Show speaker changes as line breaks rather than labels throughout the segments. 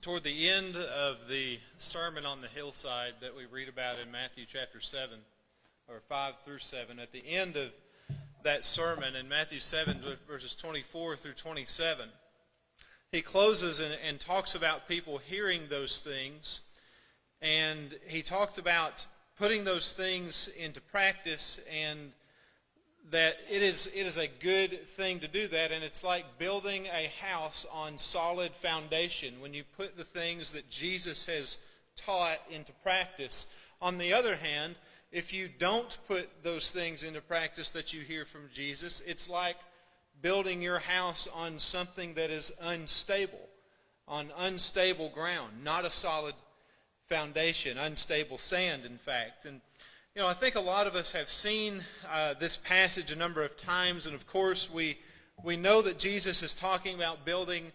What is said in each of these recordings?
Toward the end of the Sermon on the Hillside that we read about in Matthew chapter 7, or 5 through 7, at the end of that sermon in Matthew 7, verses 24 through 27, he closes and talks about people hearing those things, and he talked about putting those things into practice, and that it is a good thing to do that, and it's like building a house on solid foundation when you put the things that Jesus has taught into practice. On the other hand, if you don't put those things into practice that you hear from Jesus, it's like building your house on something that is unstable, on unstable ground, not a solid foundation, unstable sand, in fact. And I think a lot of us have seen this passage a number of times, and of course we know that Jesus is talking about building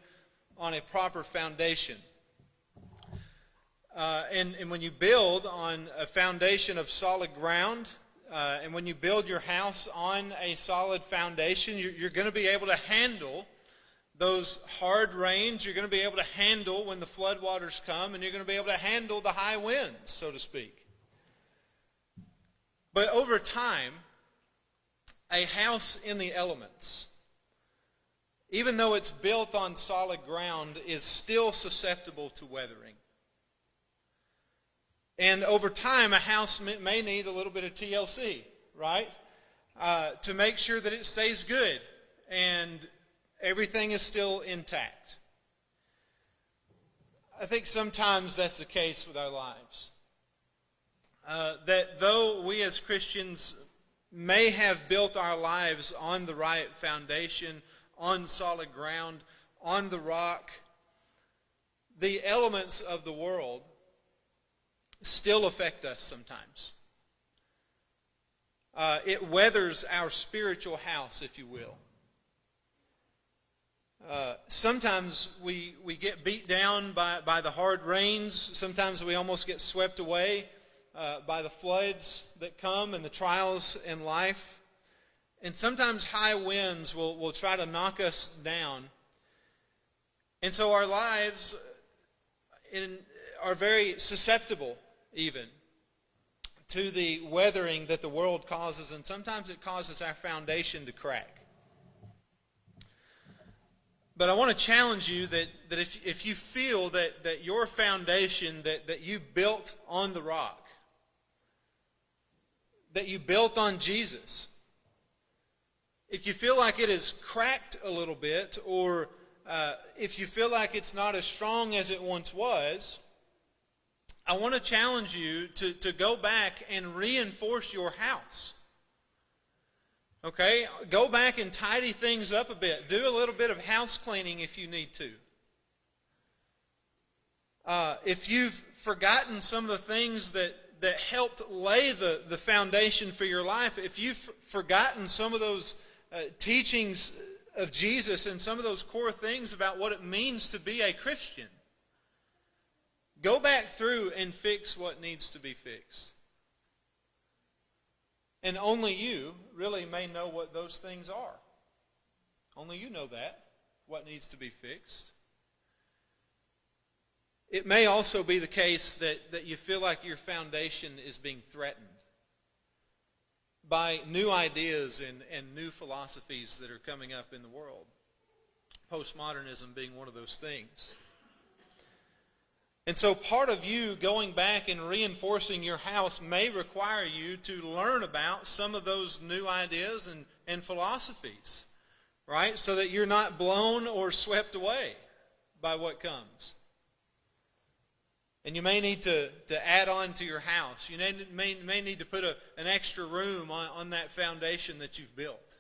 on a proper foundation. And when you build on a foundation of solid ground, and when you build your house on a solid foundation, you're going to be able to handle those hard rains. You're going to be able to handle when the floodwaters come, and you're going to be able to handle the high winds, so to speak. But over time, a house in the elements, even though it's built on solid ground, is still susceptible to weathering. And over time, a house may need a little bit of TLC, right? To make sure that it stays good and everything is still intact. I think sometimes that's the case with our lives. That though we as Christians may have built our lives on the right foundation, on solid ground, on the rock, the elements of the world still affect us sometimes. It weathers our spiritual house, if you will. Sometimes we get beat down by the hard rains. Sometimes we almost get swept away by the floods that come and the trials in life. And sometimes high winds will try to knock us down. And so our lives are very susceptible even to the weathering that the world causes, and sometimes it causes our foundation to crack. But I want to challenge you that if you feel that your foundation that you built on the rock, that you built on Jesus, if you feel like it is cracked a little bit, or if you feel like it's not as strong as it once was, I want to challenge you to go back and reinforce your house. Okay? Go back and tidy things up a bit. Do a little bit of house cleaning if you need to. If you've forgotten some of the things that helped lay the foundation for your life, if you've forgotten some of those teachings of Jesus and some of those core things about what it means to be a Christian, go back through and fix what needs to be fixed. And only you really may know what those things are. Only you know that, what needs to be fixed. It may also be the case that you feel like your foundation is being threatened by new ideas and new philosophies that are coming up in the world. Postmodernism being one of those things. And so part of you going back and reinforcing your house may require you to learn about some of those new ideas and philosophies, right? So that you're not blown or swept away by what comes. And you may need to add on to your house. You may need to put an extra room on that foundation that you've built.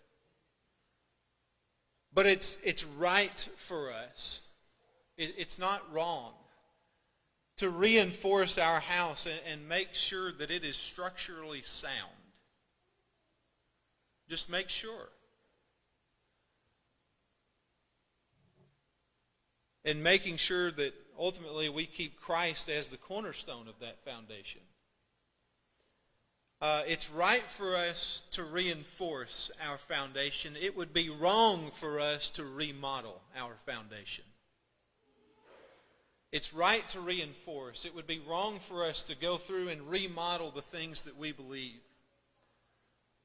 But it's right for us. It's not wrong to reinforce our house and make sure that it is structurally sound. Just make sure. And making sure that ultimately we keep Christ as the cornerstone of that foundation. It's right for us to reinforce our foundation. It would be wrong for us to remodel our foundation. It's right to reinforce. It would be wrong for us to go through and remodel the things that we believe.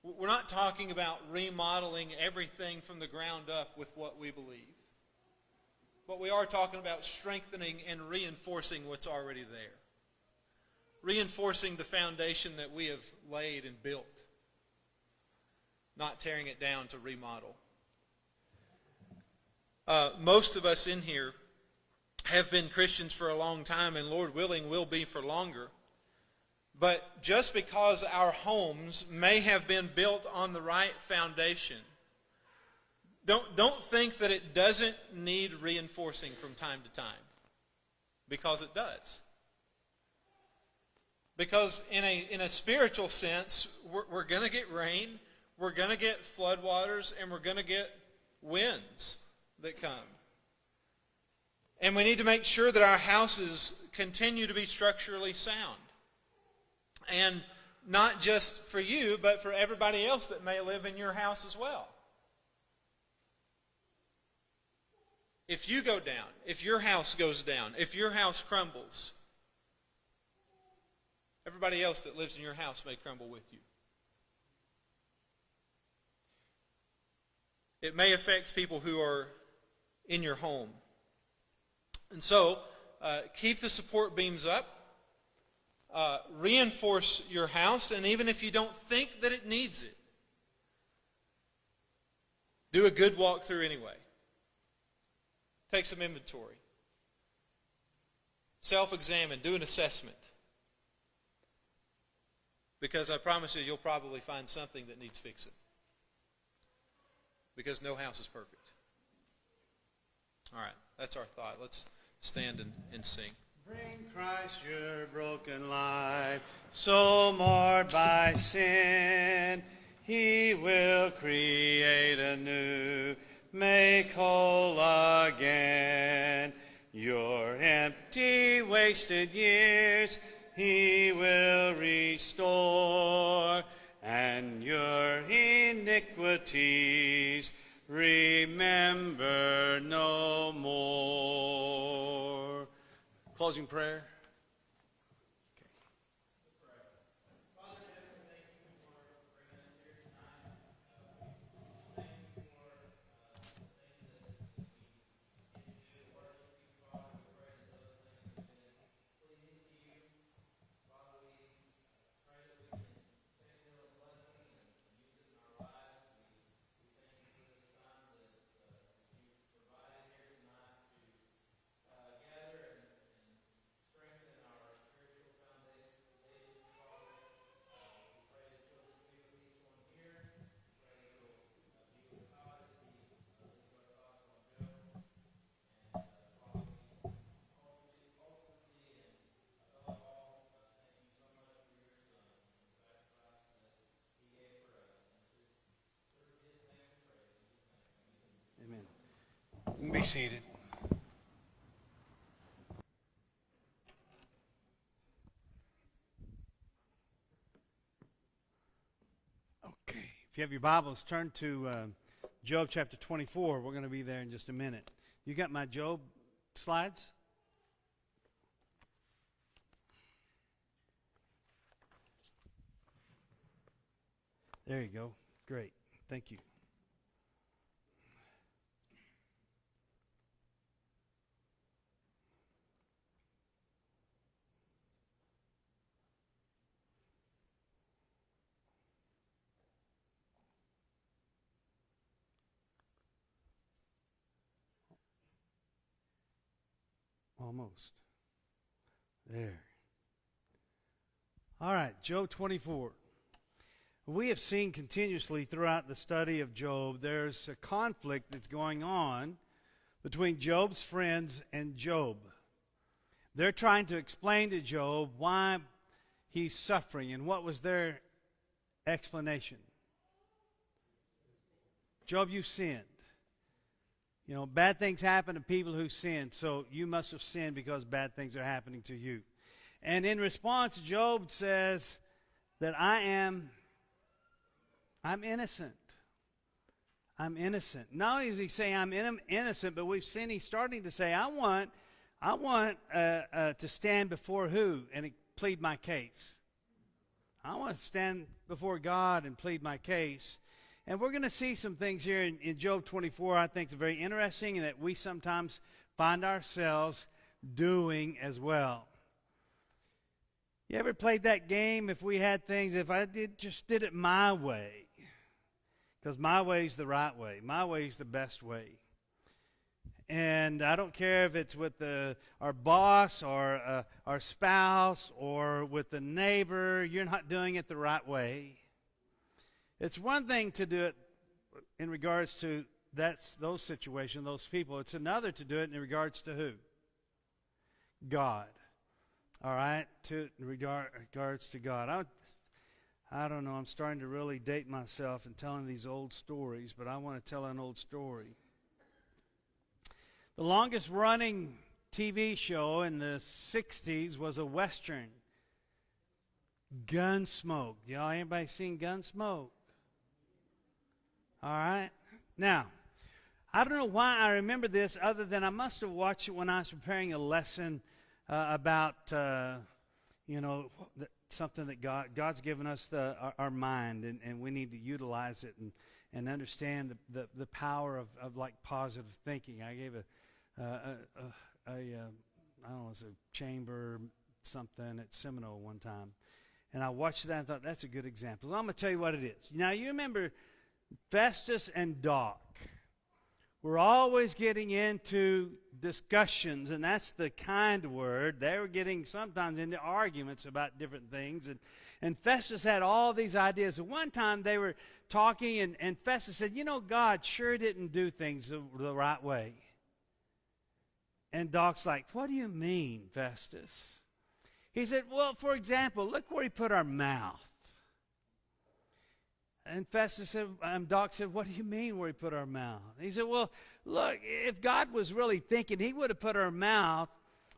We're not talking about remodeling everything from the ground up with what we believe. But we are talking about strengthening and reinforcing what's already there. Reinforcing the foundation that we have laid and built. Not tearing it down to remodel. Most of us in here have been Christians for a long time, and Lord willing will be for longer. But just because our homes may have been built on the right foundation, don't think that it doesn't need reinforcing from time to time. Because it does. Because in a spiritual sense, we're going to get rain, we're going to get floodwaters, and we're going to get winds that come. And we need to make sure that our houses continue to be structurally sound. And not just for you, but for everybody else that may live in your house as well. If you go down, if your house goes down, if your house crumbles, everybody else that lives in your house may crumble with you. It may affect people who are in your home. And so, keep the support beams up. Reinforce your house, and even if you don't think that it needs it, do a good walkthrough anyway. Take some inventory. Self-examine. Do an assessment. Because I promise you, you'll probably find something that needs fixing. Because no house is perfect. All right, that's our thought. Let's stand and sing.
Bring Christ your broken life, so marred by sin. He will create anew, make whole again. Your empty, wasted years He will restore, and your iniquities remember no more. Closing prayer. Amen. You can be seated. Okay. If you have your Bibles, turn to Job chapter 24. We're going to be there in just a minute. You got my Job slides? There you go. Great. Thank you. Almost. There. All right, Job 24. We have seen continuously throughout the study of Job, there's a conflict that's going on between Job's friends and Job. They're trying to explain to Job why he's suffering, and what was their explanation? Job, you sinned. You know, bad things happen to people who sin, so you must have sinned because bad things are happening to you. And in response, Job says that I'm innocent. I'm innocent. Not only is he saying I'm innocent, but we've seen he's starting to say, I want I want to stand before who and plead my case? I want to stand before God and plead my case. And we're going to see some things here in Job 24 I think is very interesting and that we sometimes find ourselves doing as well. You ever played that game if we had things, if I just did it my way? Because my way's the right way. My way's the best way. And I don't care if it's with our boss or our spouse or with the neighbor, you're not doing it the right way. It's one thing to do it in regards to those situations, those people. It's another to do it in regards to who? God. All right? In regards to God. I don't know. I'm starting to really date myself and telling these old stories, but I want to tell an old story. The longest running TV show in the 60s was a Western, Gunsmoke. Y'all, anybody seen Gunsmoke? All right. Now, I don't know why I remember this other than I must have watched it when I was preparing a lesson about, something that God's given us our mind, and we need to utilize it and understand the power of like positive thinking. I gave I don't know, it was a chamber something at Seminole one time, and I watched that and thought that's a good example. So I'm going to tell you what it is. Now you remember Festus and Doc were always getting into discussions, and that's the kind word. They were getting sometimes into arguments about different things, and Festus had all these ideas. And one time they were talking, and Festus said, God sure didn't do things the right way. And Doc's like, what do you mean, Festus? He said, well, for example, look where he put our mouth. And Festus said, Doc said, what do you mean where he put our mouth? He said, well, look, if God was really thinking, he would have put our mouth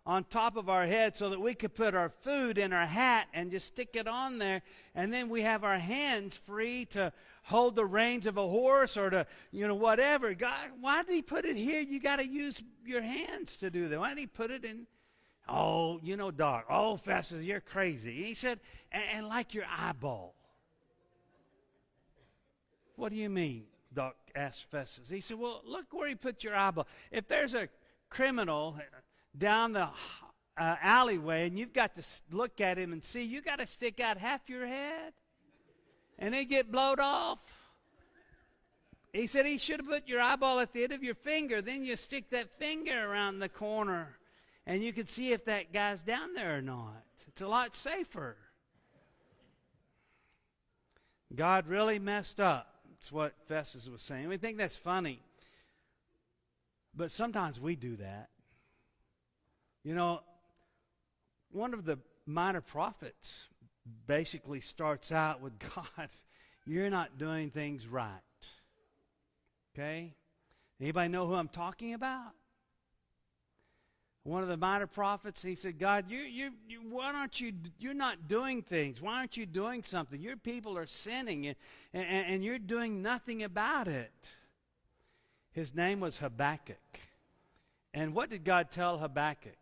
on top of our head so that we could put our food in our hat and just stick it on there, and then we have our hands free to hold the reins of a horse or to, whatever. God, why did he put it here? You got to use your hands to do that. Why did he put it in? Oh, Doc. Oh, Festus, you're crazy. He said, and like your eyeball. What do you mean? Doc asked Festus. He said, well, look where he put your eyeball. If there's a criminal down the alleyway and you've got to look at him and see, you got to stick out half your head and then get blowed off. He said he should have put your eyeball at the end of your finger. Then you stick that finger around the corner and you can see if that guy's down there or not. It's a lot safer. God really messed up. That's what Festus was saying. We think that's funny. But sometimes we do that. One of the minor prophets basically starts out with, God, you're not doing things right. Okay? Anybody know who I'm talking about? One of the minor prophets, he said, God, you're not doing things. Why aren't you doing something? Your people are sinning, and you're doing nothing about it. His name was Habakkuk. And what did God tell Habakkuk?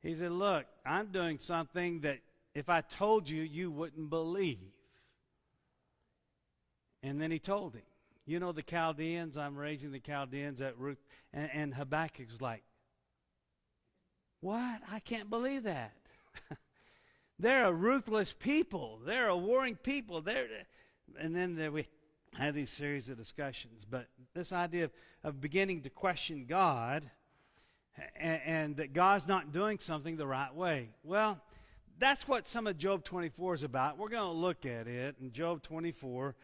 He said, look, I'm doing something that if I told you, you wouldn't believe. And then he told him. The Chaldeans, I'm raising the Chaldeans at Ruth. And Habakkuk was like, what? I can't believe that. They're a ruthless people. They're a warring people. And then we had these series of discussions. But this idea of beginning to question God and that God's not doing something the right way. Well, that's what some of Job 24 is about. We're going to look at it in Job 24.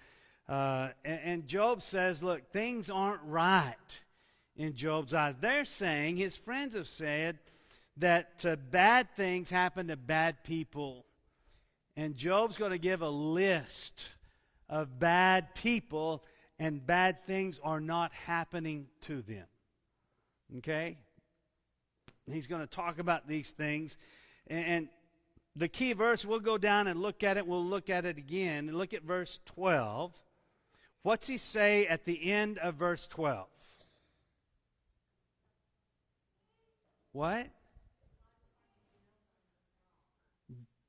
And Job says, look, things aren't right in Job's eyes. They're saying, his friends have said, that bad things happen to bad people. And Job's going to give a list of bad people, and bad things are not happening to them. Okay? He's going to talk about these things. And the key verse, we'll go down and look at it. We'll look at it again. Look at verse 12. What's he say at the end of verse 12? What?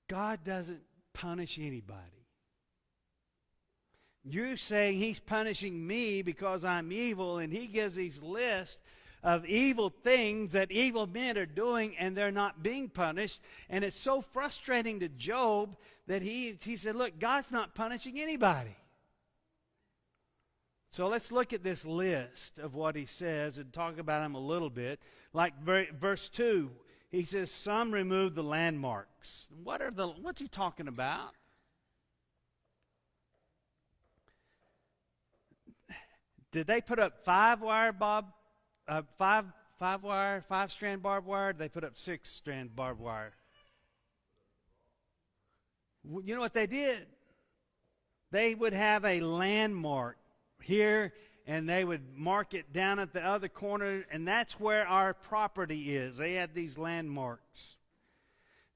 God doesn't punish anybody. You're saying he's punishing me because I'm evil, and he gives these lists of evil things that evil men are doing, and they're not being punished. And it's so frustrating to Job that he said, look, God's not punishing anybody. So let's look at this list of what he says and talk about him a little bit. Like verse 2, he says, some remove the landmarks. What's he talking about? Did they put up five strand barbed wire? Did they put up 6-strand barbed wire? You know what they did? They would have a landmark here, and they would mark it down at the other corner, and that's where our property is. They had these landmarks.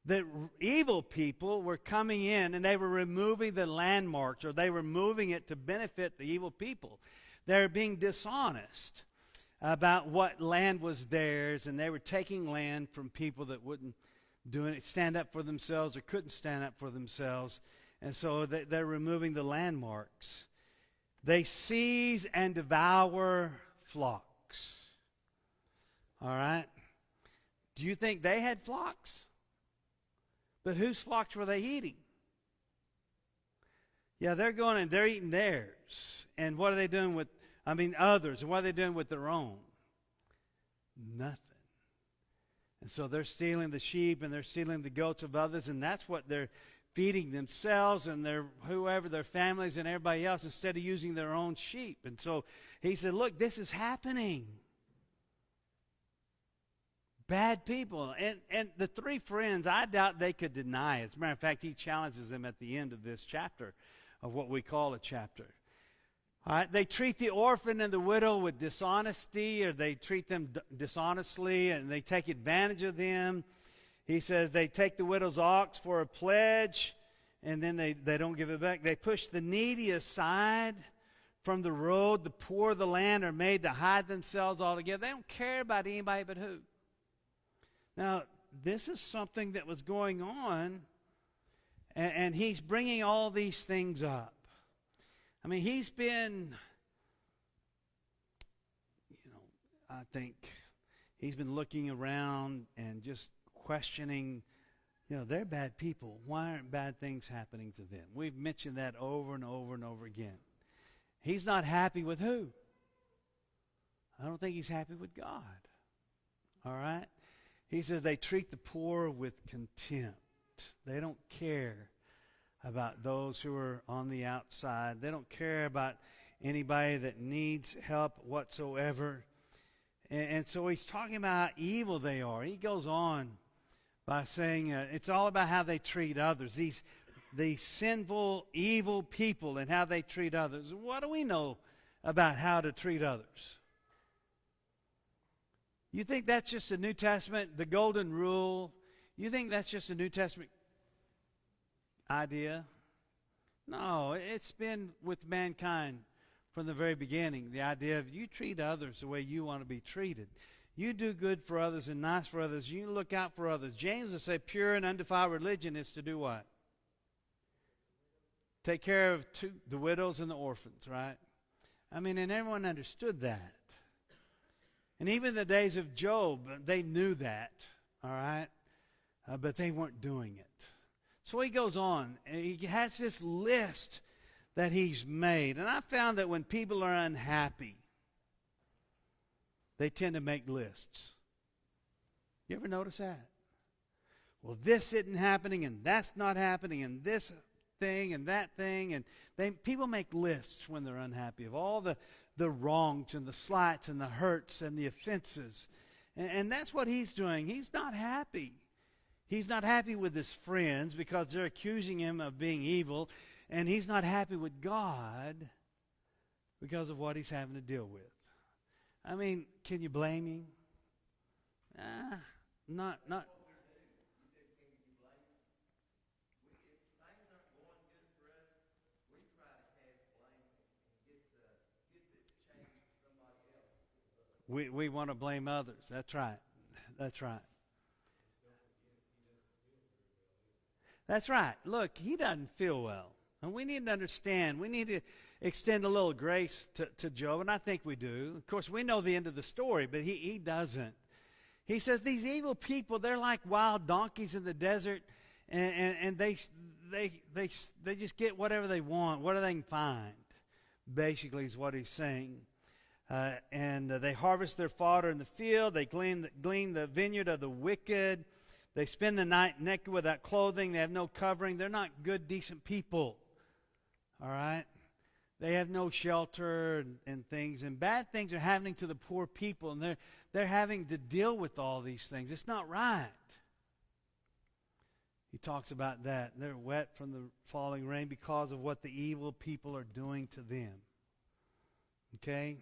The evil people were coming in, and they were removing the landmarks, or they were moving it to benefit the evil people. They're being dishonest about what land was theirs, and they were taking land from people that wouldn't stand up for themselves or couldn't stand up for themselves, and so they're removing the landmarks. They seize and devour flocks. All right? Do you think they had flocks? But whose flocks were they eating? Yeah, they're going and they're eating theirs. And what are they doing with, others? And what are they doing with their own? Nothing. And so they're stealing the sheep and they're stealing the goats of others, and that's what they're feeding themselves and their families and everybody else, instead of using their own sheep. And so he said, look, this is happening. Bad people. And the three friends, I doubt they could deny it. As a matter of fact, he challenges them at the end of this chapter, of what we call a chapter. All right, they treat the orphan and the widow with dishonesty, or they treat them dishonestly, and they take advantage of them. He says they take the widow's ox for a pledge, and then they don't give it back. They push the needy aside from the road. The poor of the land are made to hide themselves altogether. They don't care about anybody but who? Now, this is something that was going on, and he's bringing all these things up. He's been, I think he's been looking around and just questioning, they're bad people. Why aren't bad things happening to them? We've mentioned that over and over and over again. He's not happy with who? I don't think he's happy with God. All right? He says they treat the poor with contempt. They don't care about those who are on the outside. They don't care about anybody that needs help whatsoever. And so he's talking about how evil they are. He goes on by saying it's all about how they treat others. These sinful, evil people and how they treat others. What do we know about how to treat others? You think that's just a New Testament, the golden rule? You think that's just a New Testament idea? No, it's been with mankind from the very beginning. The idea of you treat others the way you want to be treated. You do good for others and nice for others. You look out for others. James will say pure and undefiled religion is to do what? Take care of the widows and the orphans, right? And everyone understood that. And even in the days of Job, they knew that, all right? But they weren't doing it. So he goes on, and he has this list that he's made. And I found that when people are unhappy, they tend to make lists. You ever notice that? Well, this isn't happening, and that's not happening, and this thing and that thing. And people make lists when they're unhappy of all the wrongs and the slights and the hurts and the offenses. And that's what he's doing. He's not happy. He's not happy with his friends because they're accusing him of being evil. And he's not happy with God because of what he's having to deal with. Can you blame him? Not. We want to blame others. That's right. That's right. That's right. Look, he doesn't feel well. And we need to understand, we need to extend a little grace to Job, and I think we do. Of course, we know the end of the story, but he doesn't. He says these evil people, they're like wild donkeys in the desert, and they just get whatever they want, whatever they can find, basically is what he's saying. And they harvest their fodder in the field. They glean the vineyard of the wicked. They spend the night naked without clothing. They have no covering. They're not good, decent people. All right? They have no shelter and things. And bad things are happening to the poor people. And they're having to deal with all these things. It's not right. He talks about that. They're wet from the falling rain because of what the evil people are doing to them. Okay?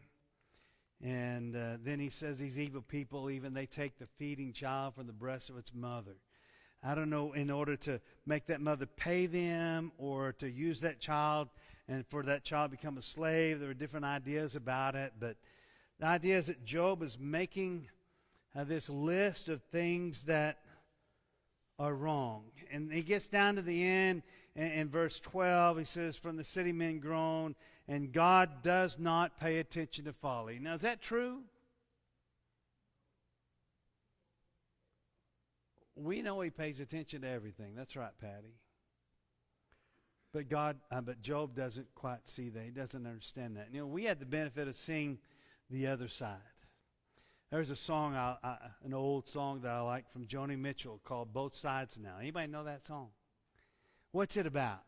And then he says these evil people, even they take the feeding child from the breast of its mother. I don't know, in order to make that mother pay them or to use that child and for that child to become a slave. There are different ideas about it. But the idea is that Job is making this list of things that are wrong. And he gets down to the end in verse 12. He says, from the city men groan, and God does not pay attention to folly. Now, is that true? We know he pays attention to everything. That's right, Patty. But Job doesn't quite see that. He doesn't understand that. You know, we had the benefit of seeing the other side. There's a song, an old song that I like from Joni Mitchell called "Both Sides Now." Anybody know that song? What's it about?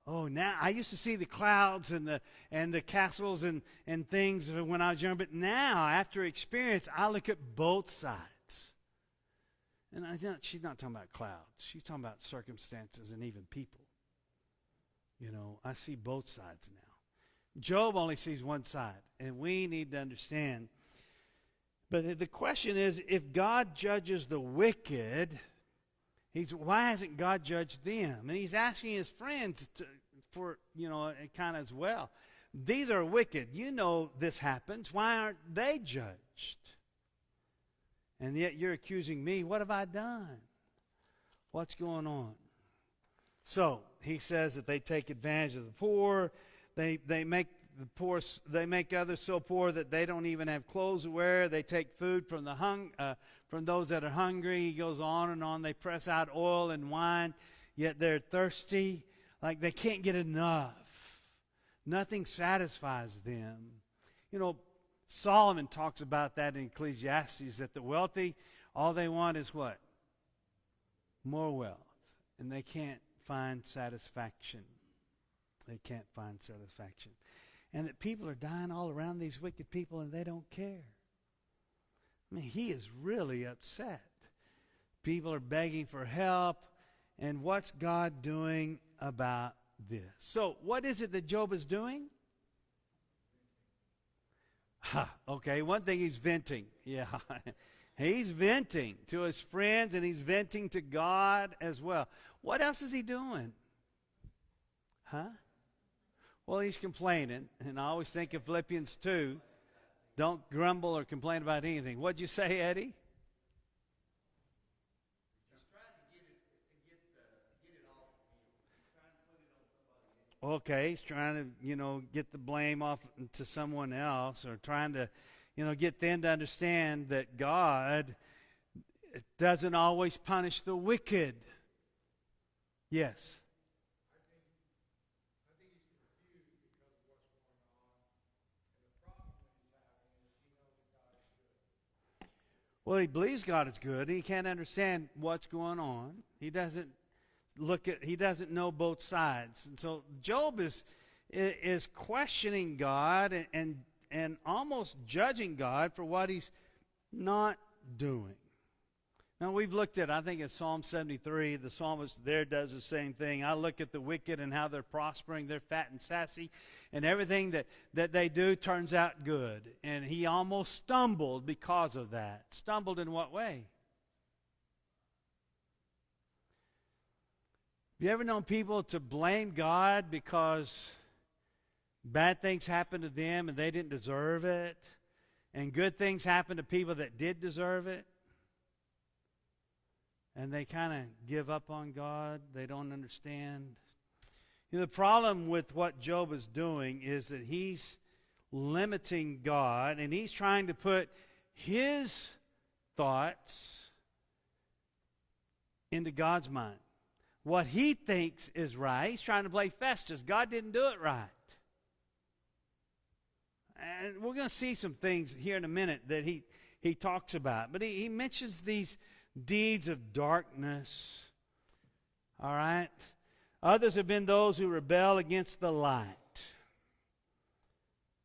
Oh, now I used to see the clouds and the castles and things when I was young, but now after experience, I look at both sides. And she's not talking about clouds. She's talking about circumstances and even people. You know, I see both sides now. Job only sees one side, and we need to understand. But the question is, if God judges the wicked, why hasn't God judged them? And he's asking his friends for, kind of as well. These are wicked. You know this happens. Why aren't they judged? And yet you're accusing me. What have I done? What's going on? So he says that they take advantage of the poor. They make the poor. They make others so poor that they don't even have clothes to wear. They take food from from those that are hungry. He goes on and on. They press out oil and wine, yet they're thirsty. Like they can't get enough. Nothing satisfies them. You know, Solomon talks about that in Ecclesiastes, that the wealthy, all they want is what? More wealth. And they can't find satisfaction. They can't find satisfaction. And that people are dying all around these wicked people and they don't care. I mean, he is really upset. People are begging for help. And what's God doing about this? So what is it that Job is doing? Okay, one thing, he's venting. Yeah, he's venting to his friends and he's venting to God as well. What else is he doing? Well, he's complaining. And I always think of Philippians 2. Don't grumble or complain about anything. What'd you say, Eddie? Okay, he's trying to, get the blame off to someone else, or trying to, get them to understand that God doesn't always punish the wicked. Yes.
I think he's confused because of what's going on, and the problem that he's having is he knows that God is good.
Well, he believes God is good. He can't understand what's going on. He doesn't know both sides. And so Job is questioning God and almost judging God for what he's not doing. Now, we've looked at, I think it's Psalm 73, the psalmist there does the same thing. I look at the wicked and how they're prospering, they're fat and sassy, and everything that they do turns out good. And he almost stumbled because of that. Stumbled in what way? Have you ever known people to blame God because bad things happened to them and they didn't deserve it, and good things happened to people that did deserve it? and they kind of give up on God. They don't understand. You know, the problem with what Job is doing is that he's limiting God, and he's trying to put his thoughts into God's mind. What he thinks is right. He's trying to play Festus. God didn't do it right. And we're going to see some things here in a minute that he talks about. But he mentions these deeds of darkness. All right? Others have been those who rebel against the light.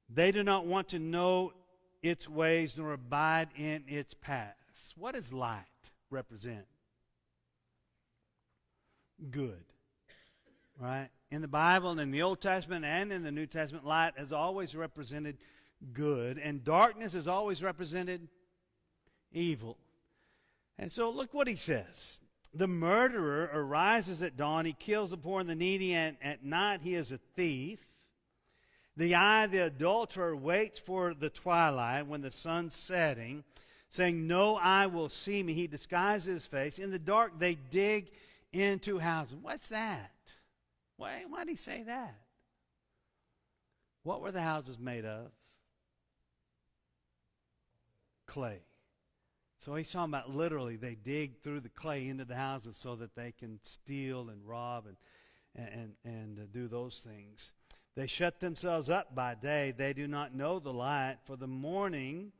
They do not want to know its ways nor abide in its paths. What does light represent? Good. Right? In the Bible and in the Old Testament and in the New Testament, light has always represented good, and darkness has always represented evil. And so look what he says. The murderer arises at dawn. He kills the poor and the needy, and at night he is a thief. The eye of the adulterer waits for the twilight when the sun's setting, saying, no eye will see me. He disguises his face. In the dark they dig into houses. What's that? Why did he say that? What were the houses made of? Clay. So he's talking about literally they dig through the clay into the houses so that they can steal and rob and do those things. They shut themselves up by day. They do not know the light, for the morning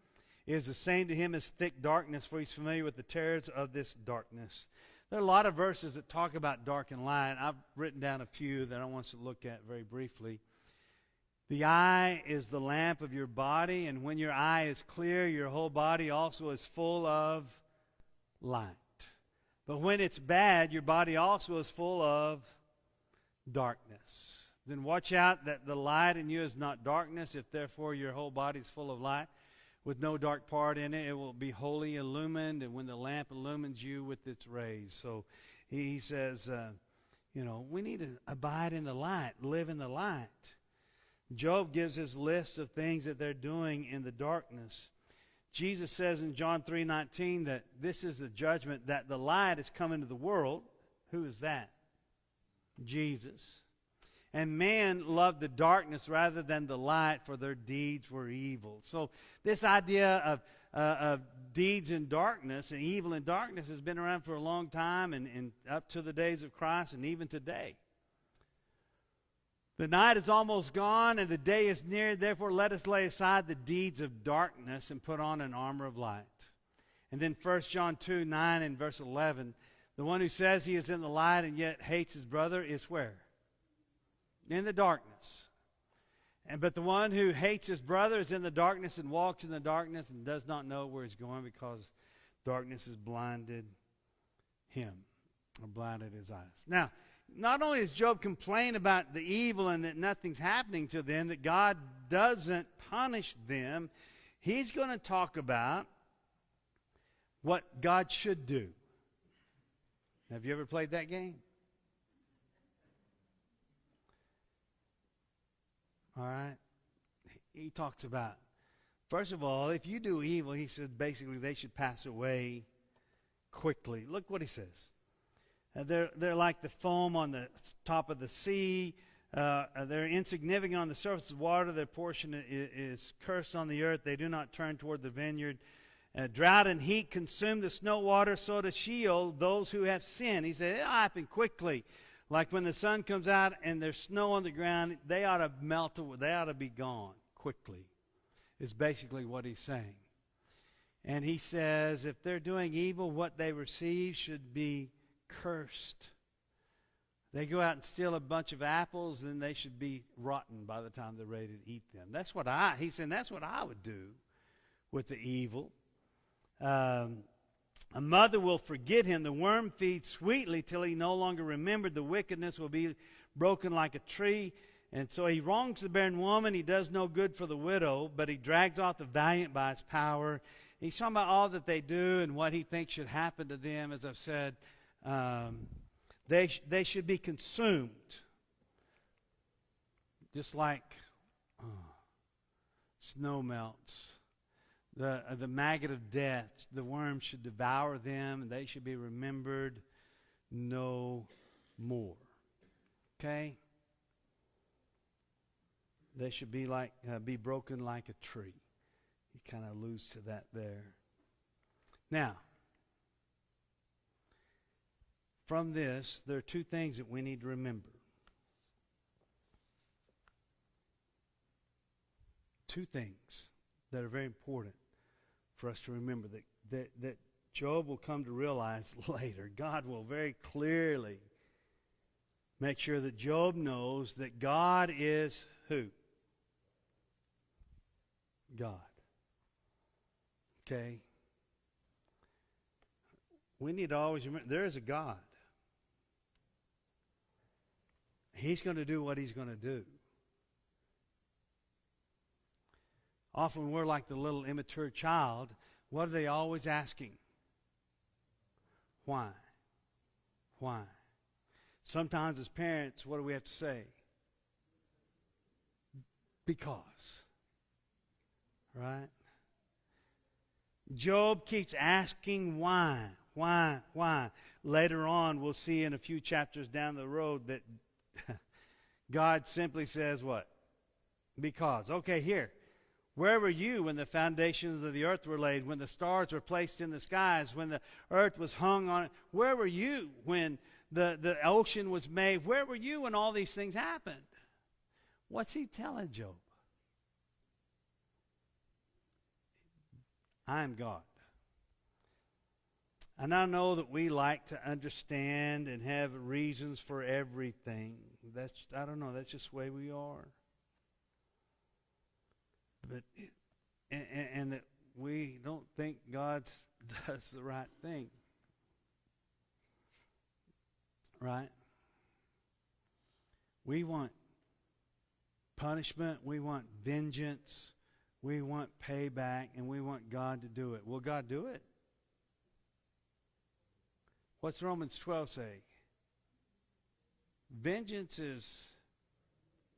is the same to him as thick darkness, for he's familiar with the terrors of this darkness. There are a lot of verses that talk about dark and light. I've written down a few that I want us to look at very briefly. The eye is the lamp of your body, and when your eye is clear, your whole body also is full of light. But when it's bad, your body also is full of darkness. Then watch out that the light in you is not darkness. If therefore your whole body is full of light, with no dark part in it, it will be wholly illumined, and when the lamp illumines you with its rays. So he says, we need to abide in the light, live in the light. Job gives his list of things that they're doing in the darkness. Jesus says in John 3:19 that this is the judgment, that the light has come into the world. Who is that? Jesus. And man loved the darkness rather than the light, for their deeds were evil. So this idea of deeds in darkness and evil in darkness has been around for a long time, and up to the days of Christ and even today. The night is almost gone and the day is near. Therefore let us lay aside the deeds of darkness and put on an armor of light. And then 1 John 2:9 and verse 11. The one who says he is in the light and yet hates his brother is where? In the darkness. But the one who hates his brother is in the darkness and walks in the darkness and does not know where he's going, because darkness has blinded him, or blinded his eyes. Now, not only does Job complain about the evil and that nothing's happening to them, that God doesn't punish them, he's going to talk about what God should do. Have you ever played that game? All right? He talks about, first of all, if you do evil, he said basically they should pass away quickly. Look what he says. They're like the foam on the top of the sea. They're insignificant on the surface of water. Their portion is cursed on the earth. They do not turn toward the vineyard. Drought and heat consume the snow water, so does Sheol those who have sinned. He said it'll happen quickly. Like when the sun comes out and there's snow on the ground, they ought to melt away. They ought to be gone quickly, is basically what he's saying. And he says if they're doing evil, what they receive should be cursed. They go out and steal a bunch of apples, then they should be rotten by the time they're ready to eat them. That's what he's saying that's what I would do with the evil. A mother will forget him. The worm feeds sweetly till he no longer remembered. The wickedness will be broken like a tree. And so he wrongs the barren woman. He does no good for the widow, but he drags off the valiant by his power. He's talking about all that they do and what he thinks should happen to them. As I've said, they should be consumed. Just like snow melts. the maggot of death, the worm should devour them, and they should be remembered no more. Okay? They should be broken like a tree. He kind of alludes to that there. Now, from this, there are two things that we need to remember. Two things that are very important for us to remember that Job will come to realize later. God will very clearly make sure that Job knows that God is who? God. Okay? We need to always remember there is a God. He's going to do what He's going to do. Often we're like the little immature child. What are they always asking? Why? Why? Sometimes as parents, what do we have to say? Because. Right? Job keeps asking why. Why? Later on, we'll see in a few chapters down the road that God simply says what? Because. Okay, here. Where were you when the foundations of the earth were laid, when the stars were placed in the skies, when the earth was hung on it? Where were you when the ocean was made? Where were you when all these things happened? What's he telling Job? I am God. And I know that we like to understand and have reasons for everything. I don't know, that's just the way we are. But and that we don't think God does the right thing. Right? We want punishment, we want vengeance, we want payback, and we want God to do it. Will God do it? What's Romans 12 say? Vengeance is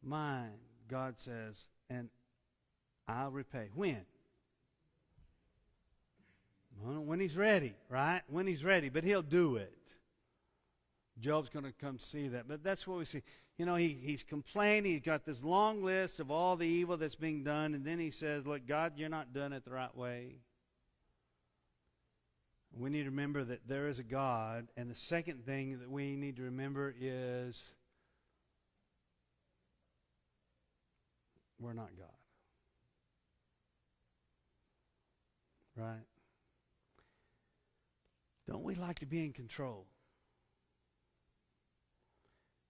mine, God says, and I'll repay. When? When He's ready, right? When He's ready, but He'll do it. Job's going to come see that. But that's what we see. You know, he's complaining. He's got this long list of all the evil that's being done, and then he says, look, God, you're not doing it the right way. We need to remember that there is a God, and the second thing that we need to remember is we're not God. Right? Don't we like to be in control?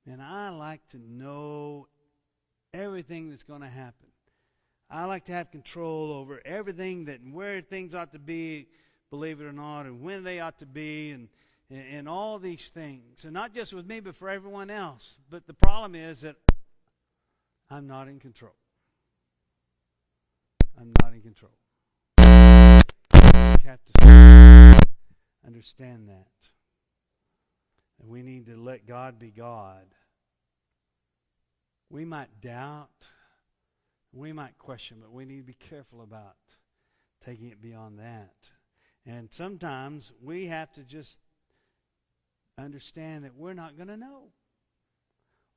And I like to know everything that's going to happen. I like to have control over everything, that where things ought to be, believe it or not, and when they ought to be, and all these things. And not just with me, but for everyone else. But the problem is that I'm not in control. I'm not in control. We have to understand that. And we need to let God be God. We might doubt, we might question, but we need to be careful about taking it beyond that. And sometimes we have to just understand that we're not going to know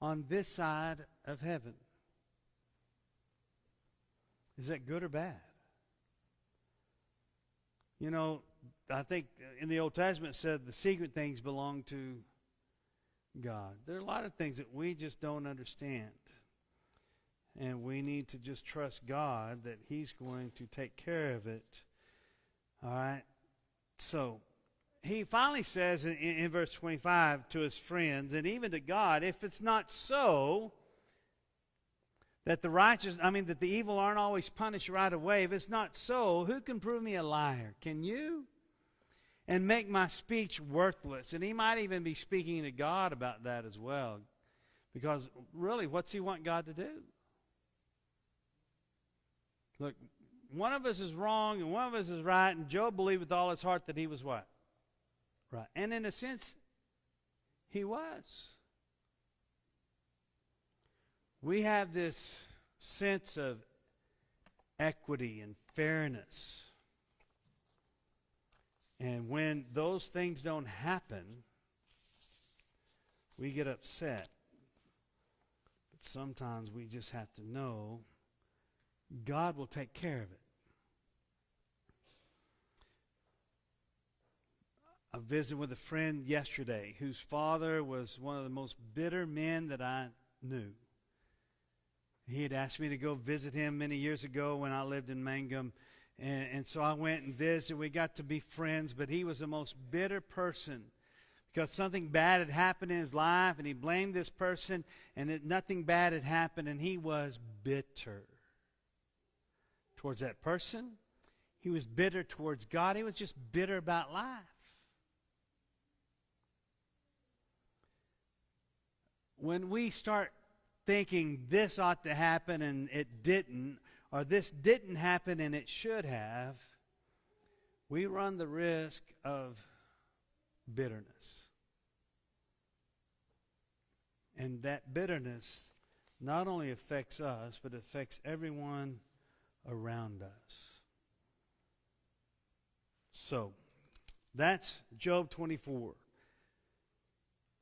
on this side of heaven. Is that good or bad? You know, I think in the Old Testament it said the secret things belong to God. There are a lot of things that we just don't understand. And we need to just trust God that He's going to take care of it. All right? So, he finally says in verse 25 to his friends, and even to God, if it's not so, that that the evil aren't always punished right away, if it's not so, who can prove me a liar? Can you? And make my speech worthless. And he might even be speaking to God about that as well. Because really, what's he want God to do? Look, one of us is wrong and one of us is right, and Job believed with all his heart that he was what? Right. And in a sense, he was. We have this sense of equity and fairness And when those things don't happen, we get upset. But sometimes we just have to know God will take care of it. I visited with a friend yesterday whose father was one of the most bitter men that I knew. He had asked me to go visit him many years ago when I lived in Mangum. And so I went and visited. We got to be friends, but he was the most bitter person because something bad had happened in his life, and he blamed this person, and that nothing bad had happened, and he was bitter towards that person. He was bitter towards God. He was just bitter about life. When we start thinking this ought to happen and it didn't, or this didn't happen and it should have, we run the risk of bitterness. And that bitterness not only affects us, but it affects everyone around us. So, that's Job 24.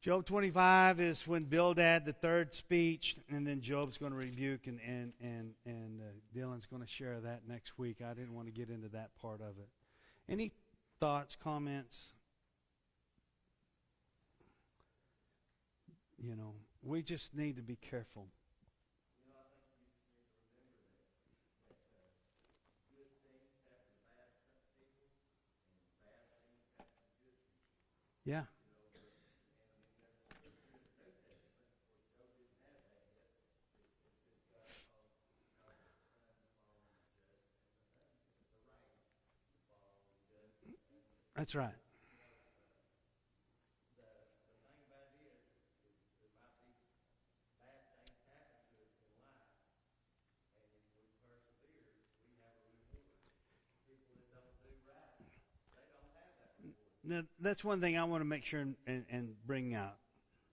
Job 25 is when Bildad, the third speech, and then Job's going to rebuke, and Dylan's going to share that next week. I didn't want to get into that part of it. Any thoughts, comments? You know, we just need to be careful. Yeah. That's right. Now, that's one thing I want to make sure and bring out.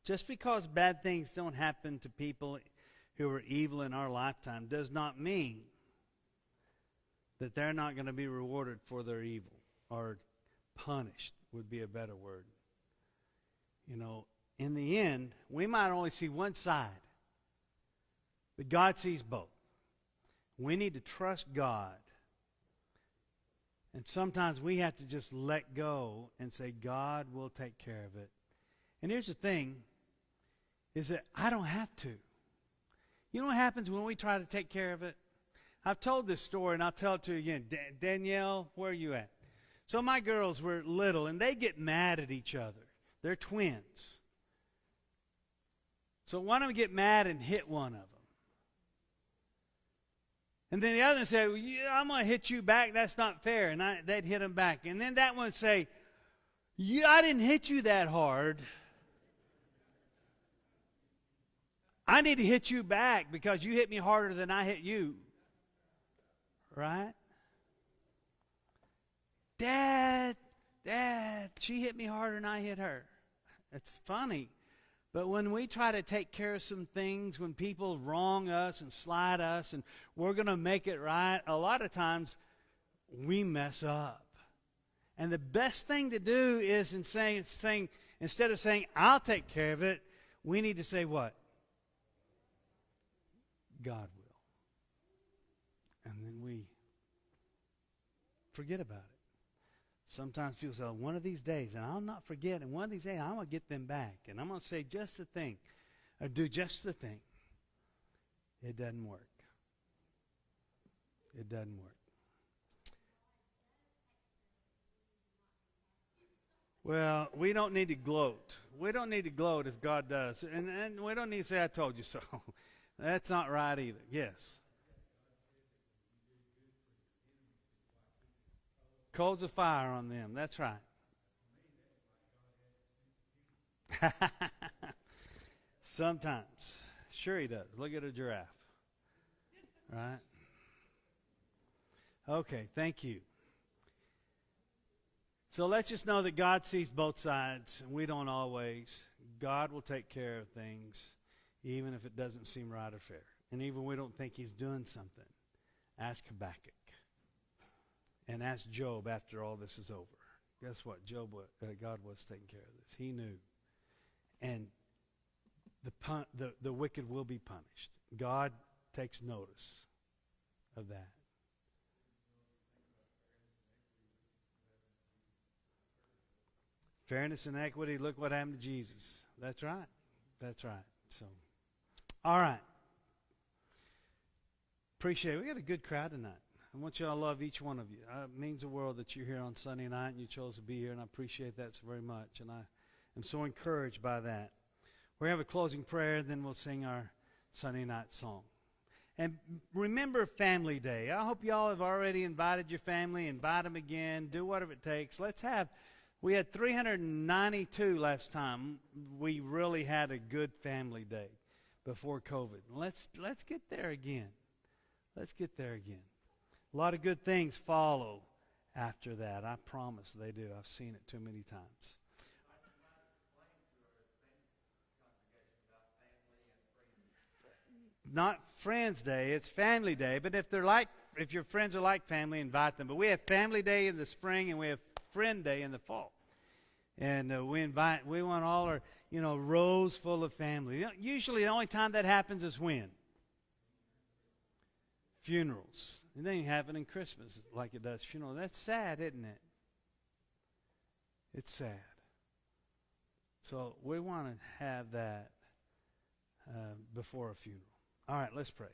Just because bad things don't happen to people who are evil in our lifetime does not mean that they're not going to be rewarded for their evil, or punished would be a better word. You know, in the end, we might only see one side, but God sees both. We need to trust God. And sometimes we have to just let go and say, God will take care of it. And here's the thing, is that I don't have to. You know what happens when we try to take care of it? I've told this story, and I'll tell it to you again. Danielle, where are you at? So my girls were little, and they get mad at each other. They're twins. So one of them get mad and hit one of them. And then the other one say, well, yeah, I'm going to hit you back. That's not fair. And they'd hit him back. And then that one would say, yeah, I didn't hit you that hard. I need to hit you back because you hit me harder than I hit you. Right? Dad, she hit me harder than I hit her. It's funny. But when we try to take care of some things, when people wrong us and slight us and we're going to make it right, a lot of times we mess up. And the best thing to do is instead of saying, I'll take care of it, we need to say what? God will. And then we forget about it. Sometimes people say, one of these days, and I'll not forget, and one of these days I'm going to get them back. And I'm going to say just the thing, or do just the thing. It doesn't work. It doesn't work. Well, we don't need to gloat. We don't need to gloat if God does. And we don't need to say, I told you so. That's not right either. Yes. Coals of fire on them. That's right. Sometimes. Sure he does. Look at a giraffe. Right? Okay, thank you. So let's just know that God sees both sides, and we don't always. God will take care of things, even if it doesn't seem right or fair. And even we don't think he's doing something. Ask Habakkuk. And ask Job after all this is over. guess what? God was taking care of this. He knew. And the wicked will be punished. God takes notice of that. Fairness and equity, look what happened to Jesus. That's right. That's right. So, all right. Appreciate it. We got a good crowd tonight. I want you all to love each one of you. It means the world that you're here on Sunday night and you chose to be here, and I appreciate that so very much. And I am so encouraged by that. We have a closing prayer, then we'll sing our Sunday night song. And remember Family Day. I hope you all have already invited your family. Invite them again. Do whatever it takes. We had 392 last time. We really had a good family day before COVID. Let's get there again. Let's get there again. A lot of good things follow after that. I promise they do. I've seen it too many times. Not Friends Day, it's Family Day. But if your friends are like family, invite them. But we have Family Day in the spring and we have Friend Day in the fall. And we want all our, rows full of family. Usually the only time that happens is when? Funerals. It doesn't happen in Christmas like it does funeral. That's sad, isn't it? It's sad. So we want to have that before a funeral. All right, let's pray.